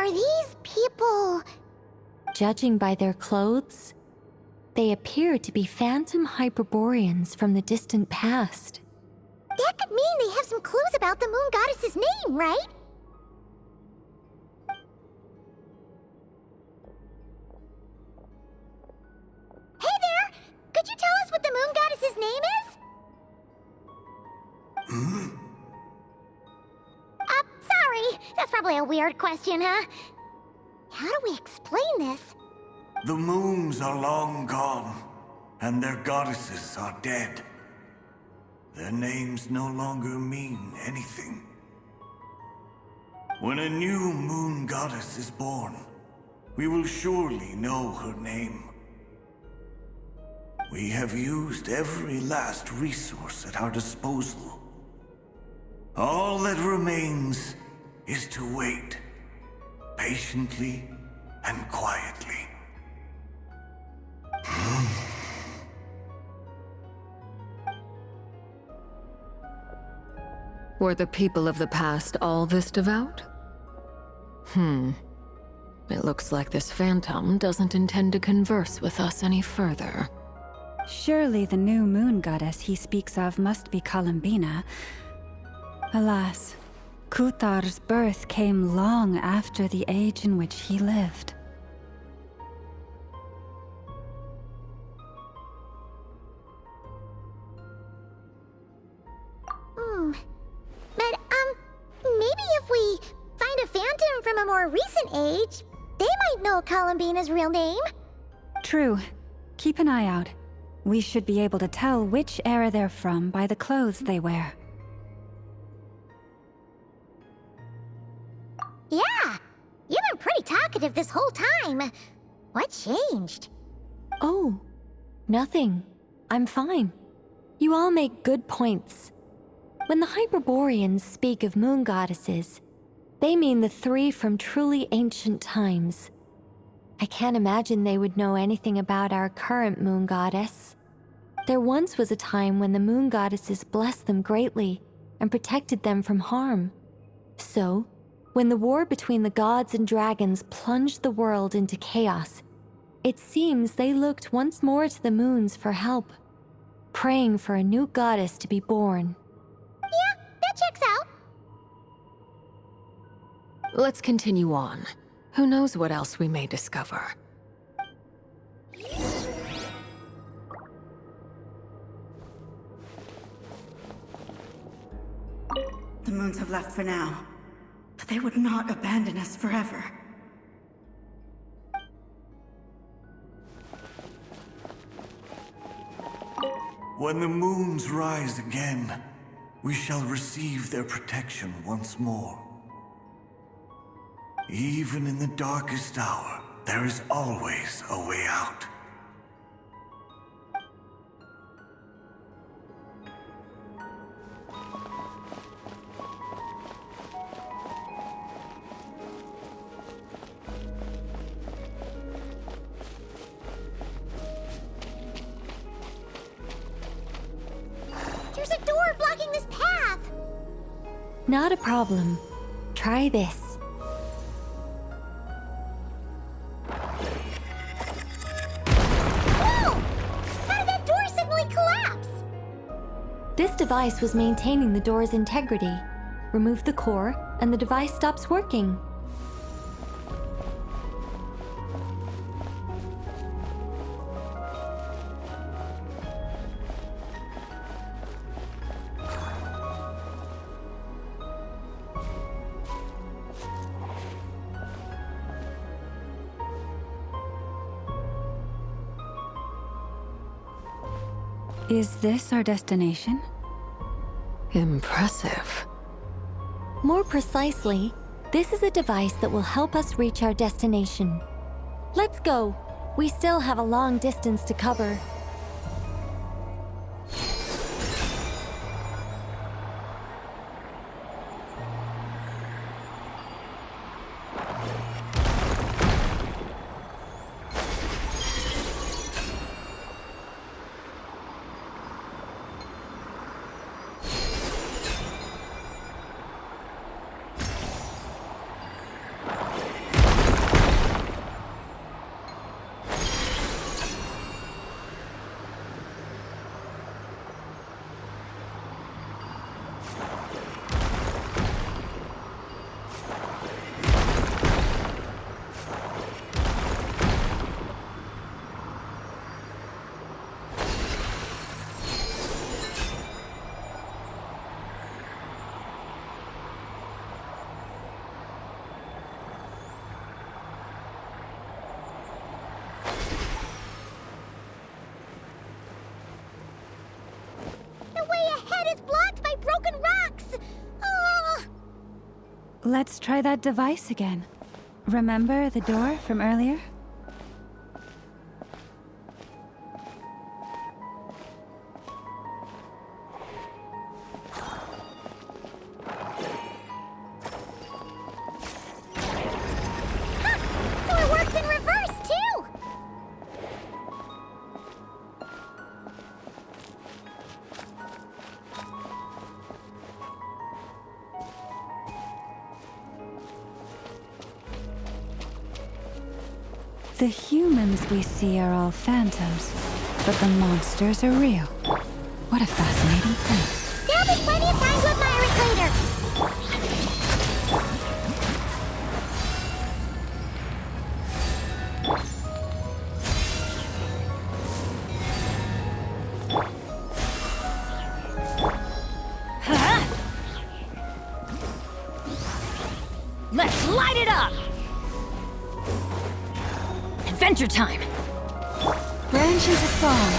Are these people... Judging by their clothes, they appear to be phantom Hyperboreans from the distant past. That could mean they have some clues about the moon goddess's name, right? Hey there! Could you tell us what the moon goddess's name is? Sorry. That's probably a weird question, huh? How do we explain this? The moons are long gone, and their goddesses are dead. Their names no longer mean anything. When a new moon goddess is born, we will surely know her name. We have used every last resource at our disposal. All that remains is to wait, patiently and quietly. Were the people of the past all this devout? It looks like this phantom doesn't intend to converse with us any further. Surely the new moon goddess he speaks of must be Columbina. Alas, Kuthar's birth came long after the age in which he lived. But, maybe if we find a phantom from a more recent age, they might know Columbina's real name. True. Keep an eye out. We should be able to tell which era they're from by the clothes they wear. Yeah, you've been pretty talkative this whole time. What changed? Oh, nothing. I'm fine. You all make good points. When the Hyperboreans speak of moon goddesses, they mean the three from truly ancient times. I can't imagine they would know anything about our current moon goddess. There once was a time when the moon goddesses blessed them greatly and protected them from harm. So, when the war between the gods and dragons plunged the world into chaos, it seems they looked once more to the moons for help, praying for a new goddess to be born. Yeah, that checks out. Let's continue on. Who knows what else we may discover? The moons have left for now, but they would not abandon us forever. When the moons rise again, we shall receive their protection once more. Even in the darkest hour, there is always a way out. There's a door blocking this path. Not a problem. Try this. Whoa! How did that door suddenly collapse? This device was maintaining the door's integrity. Remove the core, and the device stops working. Is this our destination? Impressive. More precisely, this is a device that will help us reach our destination. Let's go. We still have a long distance to cover. Let's try that device again. Remember the door from earlier? So it works in reverse, too! The humans we see are all phantoms, but the monsters are real. What a fascinating place. There'll be plenty of time to admire it later. Let's light it up! Adventure time! Branch into song.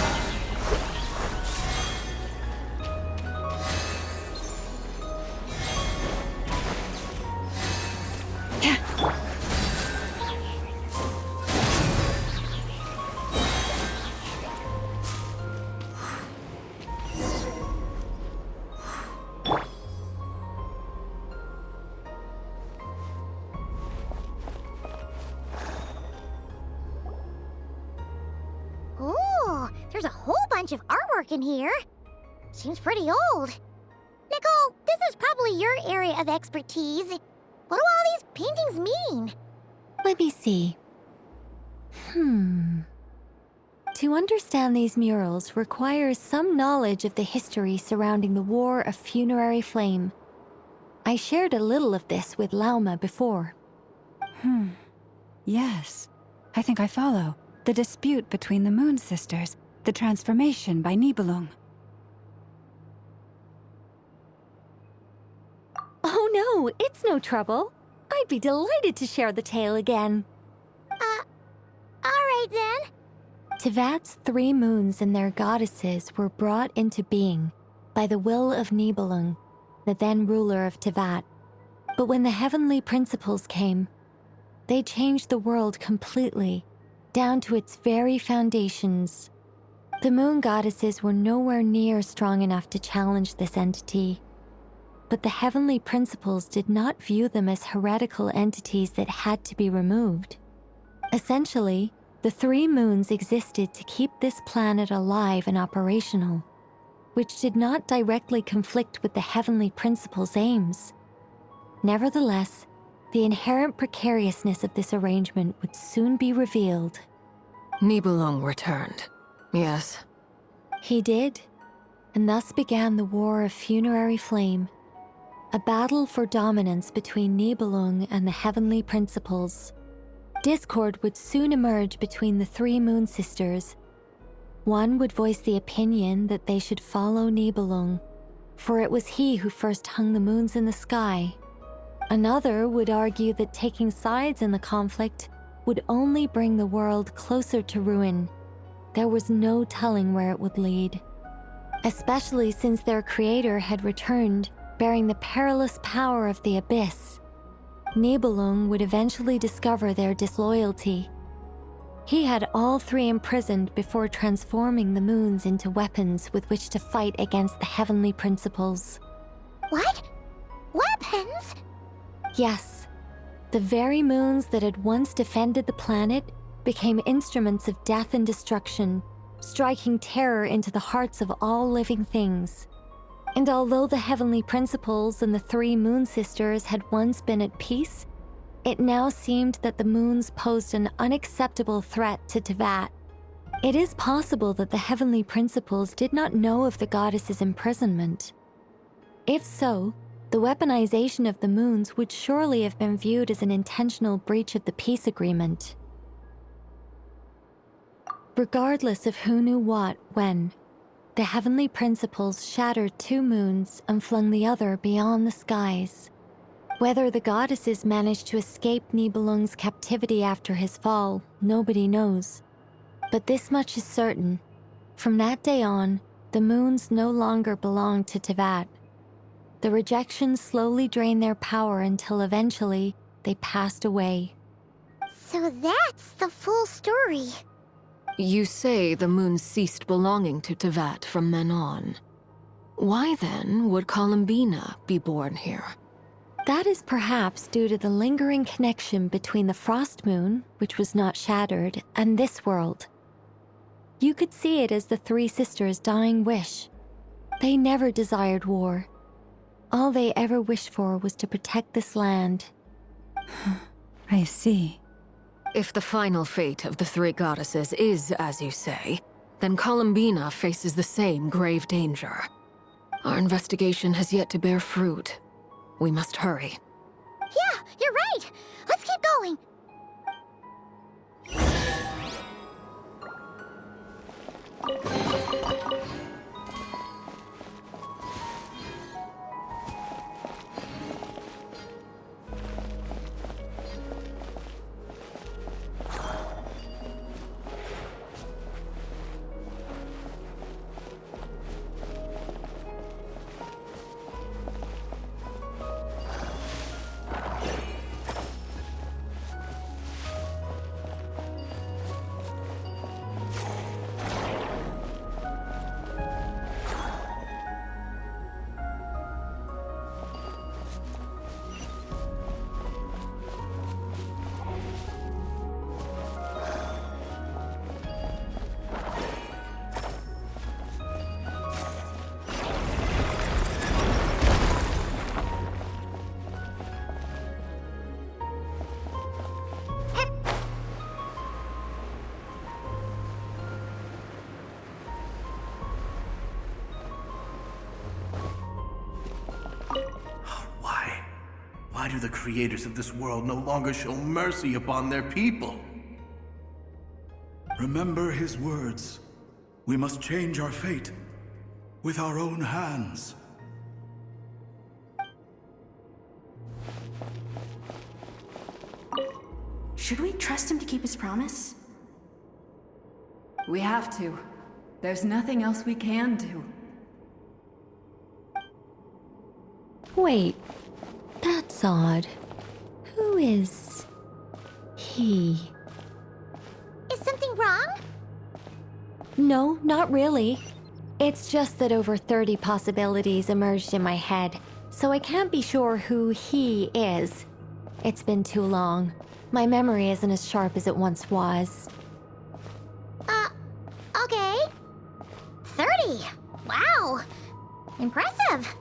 Ooh, there's a whole bunch of artwork in here. Seems pretty old. Nicole, this is probably your area of expertise. What do all these paintings mean? Let me see. To understand these murals requires some knowledge of the history surrounding the War of Funerary Flame. I shared a little of this with Lauma before. Yes, I think I follow. The dispute between the Moon Sisters, the transformation by Nibelung. Oh no, it's no trouble. I'd be delighted to share the tale again. Alright then. Tevat's 3 moons and their goddesses were brought into being by the will of Nibelung, the then ruler of Tevat. But when the heavenly principles came, they changed the world completely, down to its very foundations. The moon goddesses were nowhere near strong enough to challenge this entity. But the heavenly principles did not view them as heretical entities that had to be removed. Essentially, the 3 moons existed to keep this planet alive and operational, which did not directly conflict with the heavenly principles' aims. Nevertheless, the inherent precariousness of this arrangement would soon be revealed. Nibelung returned. Yes. He did, and thus began the War of Funerary Flame, a battle for dominance between Nibelung and the heavenly principles. Discord would soon emerge between the 3 moon sisters. One would voice the opinion that they should follow Nibelung, for it was he who first hung the moons in the sky. Another would argue that taking sides in the conflict would only bring the world closer to ruin. There was no telling where it would lead, especially since their creator had returned, bearing the perilous power of the abyss. Nibelung would eventually discover their disloyalty. He had all 3 imprisoned before transforming the moons into weapons with which to fight against the heavenly principles. What? Weapons? Yes, the very moons that had once defended the planet became instruments of death and destruction, striking terror into the hearts of all living things. And although the heavenly principles and the 3 moon sisters had once been at peace, it now seemed that the moons posed an unacceptable threat to Tevat. It is possible that the heavenly principles did not know of the goddess's imprisonment. If so, the weaponization of the moons would surely have been viewed as an intentional breach of the peace agreement. Regardless of who knew what, when, the heavenly principles shattered 2 moons and flung the other beyond the skies. Whether the goddesses managed to escape Nibelung's captivity after his fall, nobody knows. But this much is certain. From that day on, the moons no longer belonged to Tevat. The rejection slowly drained their power until eventually they passed away. So that's the full story. You say the moon ceased belonging to Tevat from then on. Why then would Columbina be born here? That is perhaps due to the lingering connection between the Frost Moon, which was not shattered, and this world. You could see it as the three sisters' dying wish. They never desired war. All they ever wished for was to protect this land. I see. If the final fate of the three goddesses is as you say, then Columbina faces the same grave danger. Our investigation has yet to bear fruit. We must hurry. Yeah, you're right. Let's keep going. Why do the creators of this world no longer show mercy upon their people? Remember his words. We must change our fate with our own hands. Should we trust him to keep his promise? We have to. There's nothing else we can do. Wait, that's odd. Who is he? Is something wrong? No, not really. It's just that over 30 possibilities emerged in my head, so I can't be sure who he is. It's been too long. My memory isn't as sharp as it once was. Okay. 30. Wow. Impressive.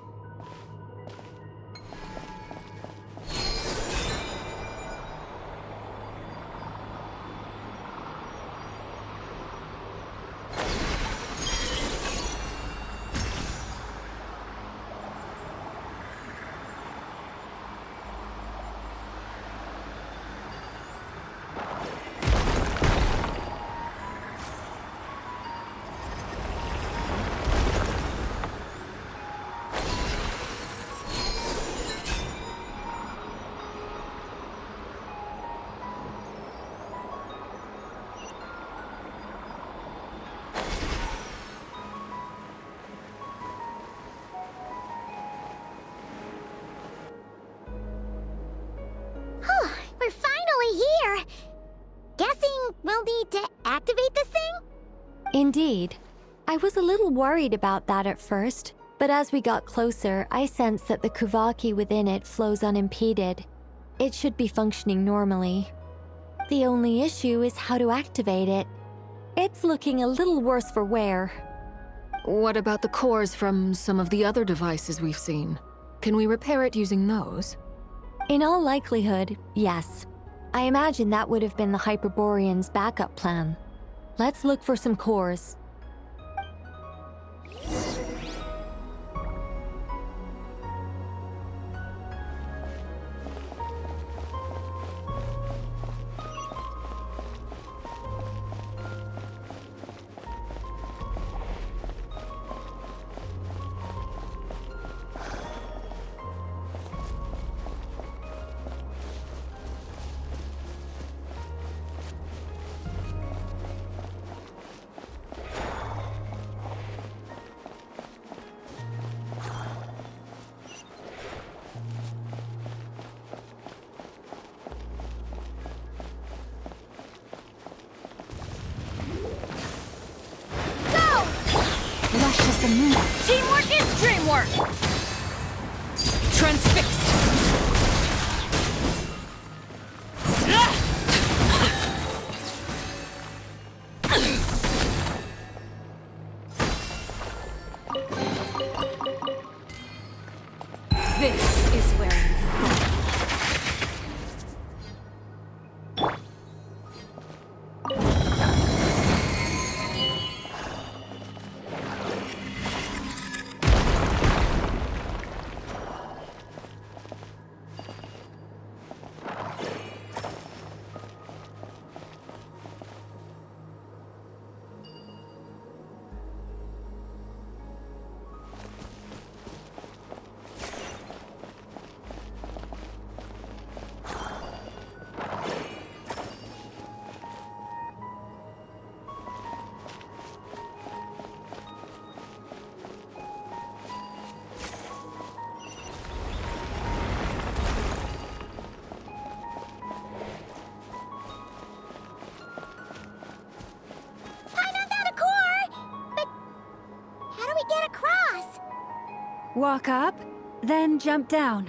We're finally here. Guessing we'll need to activate this thing? Indeed. I was a little worried about that at first, but as we got closer, I sensed that the Kuvaki within it flows unimpeded. It should be functioning normally. The only issue is how to activate it. It's looking a little worse for wear. What about the cores from some of the other devices we've seen? Can we repair it using those? In all likelihood, yes. I imagine that would have been the Hyperborean's backup plan. Let's look for some cores. moon. Teamwork is dreamwork! Transfixed! This is where you fall. Get across! Walk up, then jump down.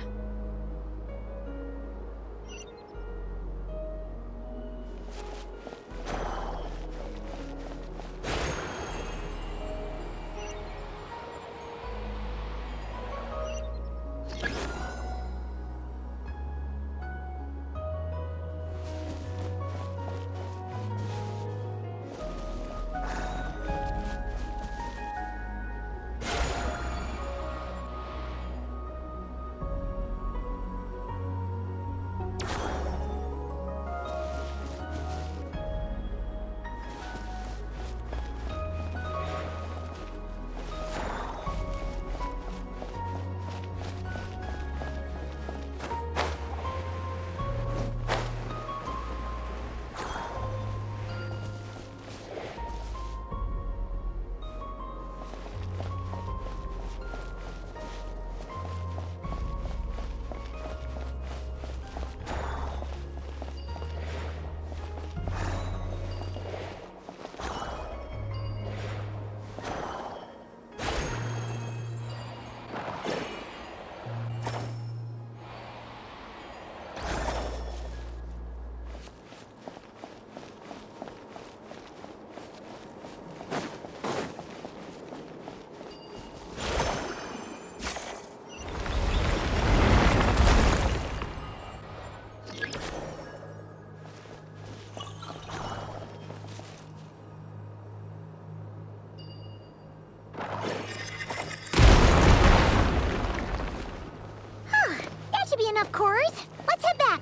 That should be enough cores. Let's head back.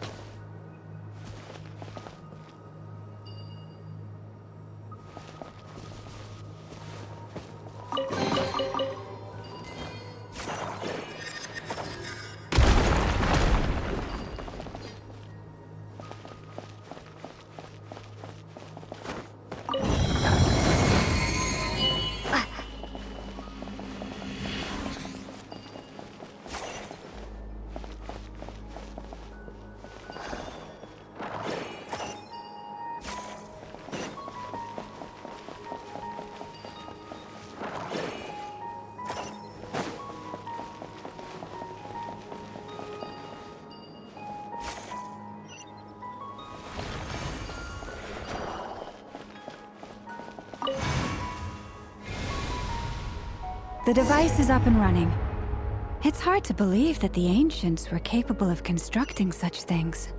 The device is up and running. It's hard to believe that the ancients were capable of constructing such things.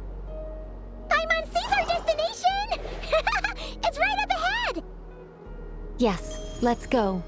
Paimon sees our destination! It's right up ahead! Yes, let's go.